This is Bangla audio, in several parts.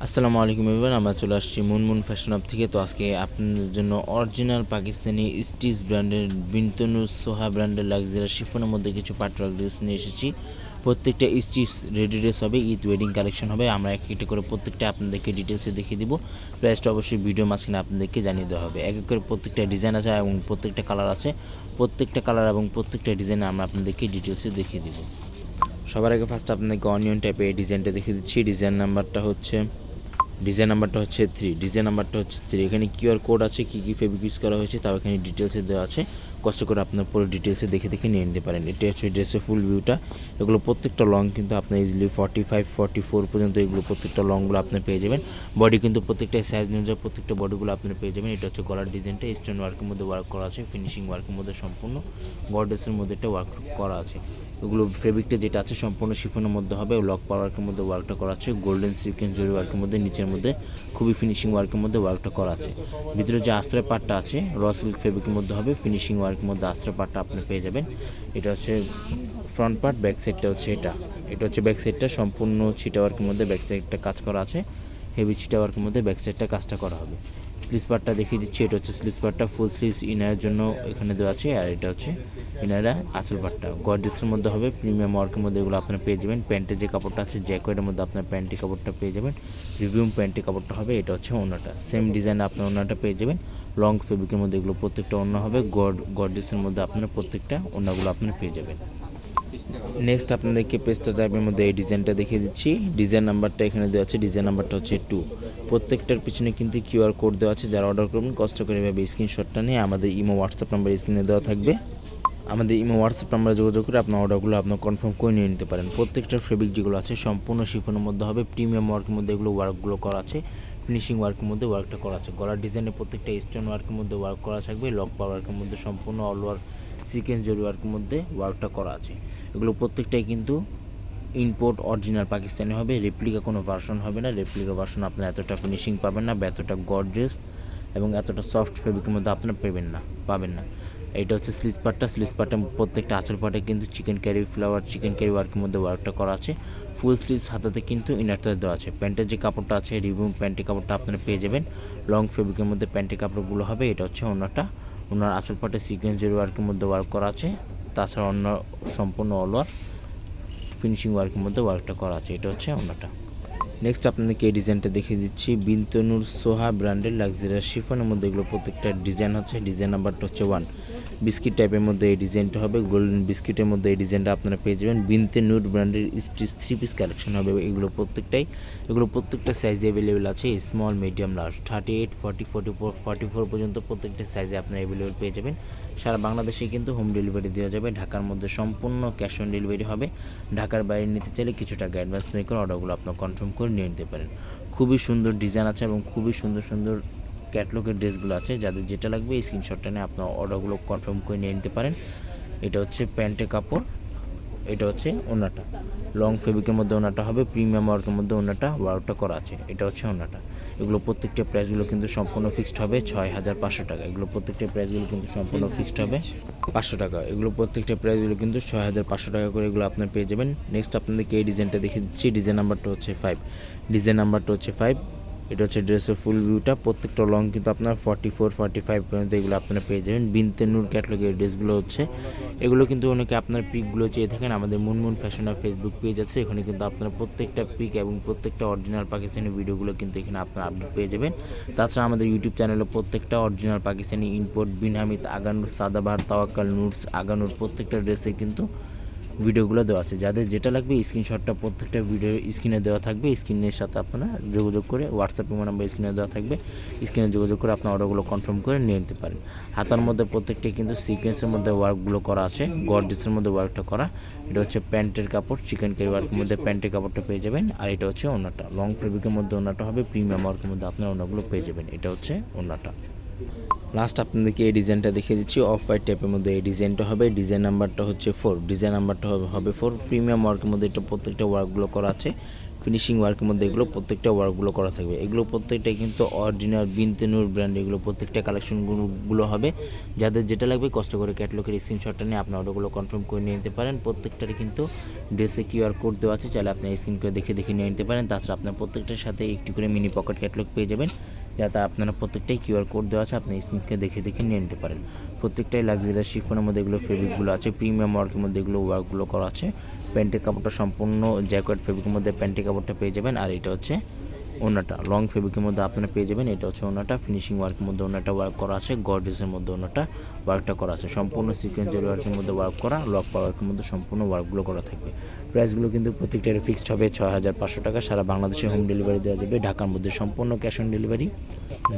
আসসালামু আলাইকুম এভরিওয়ান, আমরা চলে আসছি মুনমুন ফ্যাশন হাব থেকে। তো আজকে আপনাদের জন্য অরিজিনাল পাকিস্তানি স্টিচ ব্র্যান্ডের বিনতনুর সোহা ব্র্যান্ডের লাক্সারি শিফনের মধ্যে কিছু পাটওয়ার্ক ড্রেস নিয়ে এসেছি। প্রত্যেকটা স্টিচ রেডি ড্রেস হবে, ঈদ ওয়েডিং কালেকশন হবে। আমরা এক একটা করে প্রত্যেকটা আপনাদেরকে ডিটেলসে দেখিয়ে দিব। প্রাইসটা অবশ্যই ভিডিও মাঝখানে আপনাদেরকে জানিয়ে দেওয়া হবে। এক এক করে প্রত্যেকটা ডিজাইন আছে এবং প্রত্যেকটা কালার আছে। প্রত্যেকটা কালার এবং প্রত্যেকটা ডিজাইনে আমরা আপনাদেরকে ডিটেলসে দেখিয়ে দিব। সবার আগে ফার্স্ট আপনাদেরকে অনিয়ন টাইপের এই ডিজাইনটা দেখিয়ে দিচ্ছি। ডিজাইন নাম্বারটা হচ্ছে 3। এখানে কিউআর কোড আছে, কী কী ফেব্রিক ইউজ করা হয়েছে তাও এখানে ডিটেলসে দেওয়া আছে। কষ্ট করে আপনার পুরো ডিটেলসে দেখে নিয়ে নিতে পারেন। এটা হচ্ছে ড্রেসের ফুল ভিউটা। এগুলো প্রত্যেকটা লং কিন্তু আপনার ইজিলি 45-44 পর্যন্ত এগুলো প্রত্যেকটা লংগুলো আপনি পেয়ে যাবেন। বডি কিন্তু প্রত্যেকটা সাইজ অনুযায়ী প্রত্যেকটা বডিগুলো আপনি পেয়ে যাবেন। এটা হচ্ছে গলার ডিজাইনটা স্টোন ওয়ার্কের মধ্যে ওয়ার্ক করা আছে, ফিনিশিং ওয়ার্কের মধ্যে সম্পূর্ণ গর্ডেসের মধ্যে একটা ওয়ার্ক করা আছে। এগুলো ফেব্রিকটা যেটা আছে সম্পূর্ণ শিফনের মধ্যে হবে, লক পাওয়ার্কের মধ্যে ওয়ার্কটা করা আছে, গোল্ডেন সিকোয়েন্স জরি ওয়ার্কের মধ্যে নিচের মধ্যে খুবই ফিনিশিং ওয়ার্কের মধ্যে ওয়ার্কটা করা আছে। ভিতরে যে আস্ত্রের পার্টটা আছে র সিল্ক ফেব্রিকের মধ্যে হবে, ফিনিশিং ওয়ার্কের মধ্যে আস্ত্রের পার্টটা আপনি পেয়ে যাবেন। এটা হচ্ছে ফ্রন্ট পার্ট, ব্যাক সাইডটা হচ্ছে এটা হচ্ছে ব্যাক সাইডটা সম্পূর্ণ ছিটা ওয়ার্কের মধ্যে ব্যাক সাইডটা কাজ করা আছে, হেভি ছিটা ওয়ার্কের মধ্যে ব্যাক সাইডটা কাজটা করা হবে। স্লিভস পার্টটা দেখিয়ে দিচ্ছি। এটা হচ্ছে স্লিভস পার্টটা, ফুল স্লিভস ইনারের জন্য এখানে দেওয়া আছে। আর এটা হচ্ছে ইনারা আঁচল পার্টটা গর্জিয়াসের মধ্যে হবে, প্রিমিয়াম ওয়ার্কের মধ্যে এগুলো আপনারা পেয়ে যাবেন। প্যান্টের যে কাপড়টা আছে জ্যাকেটের মধ্যে আপনার প্যান্টের কাপড়টা পেয়ে যাবেন, রিভিউম প্যান্টের কাপড়টা হবে। এটা হচ্ছে ওড়নাটা, সেম ডিজাইন আপনার ওড়নাটা পেয়ে যাবেন। লং ফেব্রিকের মধ্যে এগুলো প্রত্যেকটা ওড়না হবে, গর্জিয়াসের মধ্যে আপনার প্রত্যেকটা ওড়নাগুলো আপনারা পেয়ে যাবেন। নেক্সট আপনাদেরকে পেস্টা টাইপের মধ্যে এই ডিজাইনটা দেখিয়ে দিচ্ছি। ডিজাইন নাম্বারটা এখানে দেওয়া আছে, ডিজাইন নাম্বারটা হচ্ছে 2। প্রত্যেকটার পিছনে কিন্তু কিউআর কোড দেওয়া আছে। যারা অর্ডার করবেন কষ্ট করে এভাবে স্ক্রিনশটটা নিয়ে আমাদের ইমো হোয়াটসঅ্যাপ নাম্বার স্ক্রিনে দেওয়া থাকবে। আমাদের ইমো হোয়াটসঅ্যাপ নাম্বারে যোগাযোগ করে আপনার অর্ডারগুলো আপনার কনফার্ম করে নিয়ে নিতে পারেন। প্রত্যেকটার ফেব্রিক যেগুলো আছে সম্পূর্ণ শিফনের মধ্যে হবে, প্রিমিয়াম ওয়ার্কের মধ্যে এগুলো ওয়ার্কগুলো করা আছে, ফিনিশিং ওয়ার্কের মধ্যে ওয়ার্কটা করা আছে। গলার ডিজাইনে প্রত্যেকটা স্টোন ওয়ার্কের মধ্যে ওয়ার্ক করা থাকবে, লক পাওয়ার ওয়ার্কের মধ্যে সম্পূর্ণ অল ওয়ার সিকোয়েন্স জরি ওয়ার্কের মধ্যে ওয়ার্কটা করা আছে। এগুলো প্রত্যেকটাই কিন্তু ইম্পোর্ট অরিজিনাল পাকিস্তানি হবে, রেপ্লিকা কোনো ভার্সন হবে না। রেপ্লিকা ভার্সন আপনার এতটা ফিনিশিং পাবেন না বা এতটা গর্জিয়াস এবং এতটা সফট ফেব্রিকের মধ্যে আপনারা পাবেন না। এটা হচ্ছে স্লিভস পার্টটা প্রত্যেকটা আঁচল পার্টে কিন্তু চিকেন ক্যারি ওয়ার্কের মধ্যে ওয়ার্কটা করা আছে। ফুল স্লিভস হাতাতে কিন্তু ইনারটা দেওয়া আছে। প্যান্টের যে কাপড়টা আছে রিভিউ প্যান্টের কাপড়টা আপনারা পেয়ে যাবেন, লং ফেব্রিকের মধ্যে প্যান্টের কাপড়গুলো হবে। এটা হচ্ছে ওনার আঁচল পার্টে সিকোয়েন্স জরি ওয়ার্কের মধ্যে ওয়ার্ক করা আছে। তাছাড়া অন্য সম্পূর্ণ অল ওয়ার ফিনিশিং ওয়ার্কের মধ্যে ওয়ার্কটা করা আছে। এটা হচ্ছে ওনাটা। নেক্সট আপনাদেরকে এই ডিজাইনটা দেখিয়ে দিচ্ছি। বিনতনুর সোহা ব্র্যান্ডের লাক্সারি শিফনের মধ্যে এগুলো প্রত্যেকটা ডিজাইন হচ্ছে, ডিজাইন নাম্বারটা হচ্ছে 1। বিস্কিট টাইপের মধ্যে এই ডিজাইনটা হবে, গোল্ডেন বিস্কিটের মধ্যে এই ডিজাইনটা আপনারা পেয়ে যাবেন। বিনতেনুর ব্র্যান্ডের স্টিচ 3 পিস কালেকশন হবে। এগুলো প্রত্যেকটা সাইজে অ্যাভেলেবেল আছে, স্মল মিডিয়াম লার্জ 38, 40, 44 পর্যন্ত প্রত্যেকটা সাইজে আপনারা অ্যাভেলেবেল পেয়ে যাবেন। সারা বাংলাদেশে কিন্তু হোম ডেলিভারি দেওয়া যাবে। ঢাকার মধ্যে সম্পূর্ণ ক্যাশ অন ডেলিভারি হবে। ঢাকার বাইরে নিতে চাইলে কিছু টাকা অ্যাডভান্স পে করে অর্ডারগুলো আপনার কনফার্ম করে নিয়ে নিতে পারেন। খুবই সুন্দর ডিজাইন আছে এবং খুবই সুন্দর ক্যাটলগের ড্রেসগুলো আছে। যাদের যেটা লাগবে এই স্ক্রিনশটটা নিয়ে আপনার অর্ডারগুলো কনফার্ম করে নিয়ে নিতে পারেন। এটা হচ্ছে প্যান্টের কাপড়, এটা হচ্ছে ওনাটা। লং ফেব্রিকের মধ্যে ওনাটা হবে, প্রিমিয়াম ওয়ার্কের মধ্যে ওনাটা ওয়ার্কটা করা আছে। এটা হচ্ছে ওনাটা। এগুলো প্রত্যেকটা প্রাইসগুলো কিন্তু সম্পূর্ণ ফিক্সড হবে 6500 টাকা। এগুলো প্রত্যেকটা প্রাইসগুলো কিন্তু সম্পূর্ণ ফিক্সড হবে 500 টাকা। এগুলো প্রত্যেকটা প্রাইসগুলো কিন্তু 6500 টাকা করে এগুলো আপনার পেয়ে যাবেন। নেক্সট আপনাদেরকে এই ডিজাইনটা দেখিয়ে দিচ্ছি। ডিজাইন নাম্বারটা হচ্ছে 5। এটা হচ্ছে ড্রেসের ফুল ভিউটা। প্রত্যেকটা লং কিন্তু আপনার 44-45 পর্যন্ত এগুলো আপনারা পেয়ে যাবেন। বিনতেনুর ক্যাটালগের ড্রেসগুলো হচ্ছে এগুলো কিন্তু অনেকে আপনার পিকগুলো চেয়ে থাকেন। আমাদের মুনমুন ফ্যাশন আর ফেসবুক পেজ আছে, এখানে কিন্তু আপনারা প্রত্যেকটা পিক এবং প্রত্যেকটা অরিজিনাল পাকিস্তানি ভিডিওগুলো কিন্তু এখানে আপনারা আপডেট পেয়ে যাবেন। তাছাড়া আমাদের ইউটিউব চ্যানেলে প্রত্যেকটা অরিজিনাল পাকিস্তানি ইম্পোর্ট বিন হামিদ, আগানুর, সাদাবাহার, তাওয়াক্কাল, নুটস, আগানুর প্রত্যেকটা ড্রেসে কিন্তু ভিডিওগুলো দেওয়া আছে। যাদের যেটা লাগবে স্ক্রিনশটটা প্রত্যেকটা ভিডিও স্ক্রিনে দেওয়া থাকবে। স্ক্রিনের সাথে আপনারা যোগাযোগ করে হোয়াটসঅ্যাপ নাম্বার স্ক্রিনে দেওয়া থাকবে, স্ক্রিনে যোগাযোগ করে আপনার অর্ডারগুলো কনফার্ম করে নিয়ে নিতে পারেন। হাতার মধ্যে প্রত্যেকটা কিন্তু সিকোয়েন্সের মধ্যে ওয়ার্কগুলো করা আছে, গর্জিয়াসের মধ্যে ওয়ার্কটা করা। এটা হচ্ছে প্যান্টের কাপড়, চিকেন কারি ওয়ার্কের মধ্যে প্যান্টের কাপড়টা পেয়ে যাবেন। আর এটা হচ্ছে ওনাটা, লং ফেব্রিকের মধ্যে ওনাটা হবে, প্রিমিয়াম ওয়ার্কের মধ্যে আপনার ওনাগুলো পেয়ে যাবেন। এটা হচ্ছে ওনাটা। লাস্ট আপনাদেরকে এই ডিজাইনটা দেখিয়ে দিচ্ছি। অফ হোয়াইট টাইপের মধ্যে এই ডিজাইনটা হবে, ডিজাইন নাম্বারটা হচ্ছে 4। ডিজাইন নাম্বারটা হবে 4। প্রিমিয়াম ওয়ার্কের মধ্যে এটা প্রত্যেকটা ওয়ার্কগুলো করা আছে, ফিনিশিং ওয়ার্কের মধ্যে এগুলো প্রত্যেকটা ওয়ার্কগুলো করা থাকবে। এগুলো প্রত্যেকটাই কিন্তু অরিজিনাল বিনতে নূর ব্র্যান্ড, এগুলো প্রত্যেকটা কালেকশনগুলো হবে। যাদের যেটা লাগবে কষ্ট করে ক্যাটালগের স্ক্রিনশটটা নিয়ে আপনার অর্ডারগুলো কনফার্ম করে নিয়ে নিতে পারেন। প্রত্যেকটারই কিন্তু ড্রেসে কিউআর কোড দেওয়া আছে, চাইলে আপনি স্ক্রিন করে দেখে নিয়ে নিতে পারেন। তাছাড়া আপনার প্রত্যেকটার সাথে একটি করে মিনি পকেট ক্যাটালগ পেয়ে যাবেন, যাতে আপনারা প্রত্যেকটাই কিউআর কোড দেওয়া আছে, আপনি স্ক্রিনকে দেখে নিয়ে নিতে পারেন। প্রত্যেকটাই লাক্সারিয়াস শিফনের মধ্যে এগুলো ফেব্রিকগুলো আছে, প্রিমিয়াম ওয়ার্কের মধ্যে এগুলো ওয়ার্কগুলো করা আছে। প্যান্টের কাপড়টা সম্পূর্ণ জ্যাকেট ফেব্রিকের মধ্যে প্যান্টের কাপড়টা পেয়ে যাবেন। আর এটা হচ্ছে ওনাটা লং ফেব্রিকের মধ্যে আপনারা পেয়ে যাবেন। এটা হচ্ছে ওনাটা, ফিনিশিং ওয়ার্কের মধ্যে ওনাটা ওয়ার্ক করা আছে, গর্জিয়াসের মধ্যে ওনাটা ওয়ার্কটা করা আছে, সম্পূর্ণ সিকোয়েন্সিয়াল ওয়ার্কের মধ্যে ওয়ার্ক করা, লক ওয়ার্কের মধ্যে সম্পূর্ণ ওয়ার্কগুলো করা থাকবে। প্রাইসগুলো কিন্তু প্রত্যেকটার ফিক্সড হবে 6500 টাকা। সারা বাংলাদেশে হোম ডেলিভারি দেওয়া যাবে, ঢাকার মধ্যে সম্পূর্ণ ক্যাশ অন ডেলিভারি।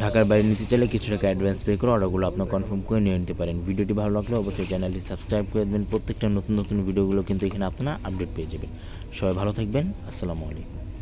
ঢাকার বাইরে নিতে চাইলে কিছু টাকা অ্যাডভান্স পে করে অর্ডারগুলো আপনার কনফার্ম করে নিয়ে নিতে পারেন। ভিডিওটি ভালো লাগলে অবশ্যই চ্যানেলটি সাবস্ক্রাইব করে দেবেন। প্রত্যেকটা নতুন ভিডিওগুলো কিন্তু এখানে আপনারা আপডেট পেয়ে যাবেন। সবাই ভালো থাকবেন, আসসালামু আলাইকুম।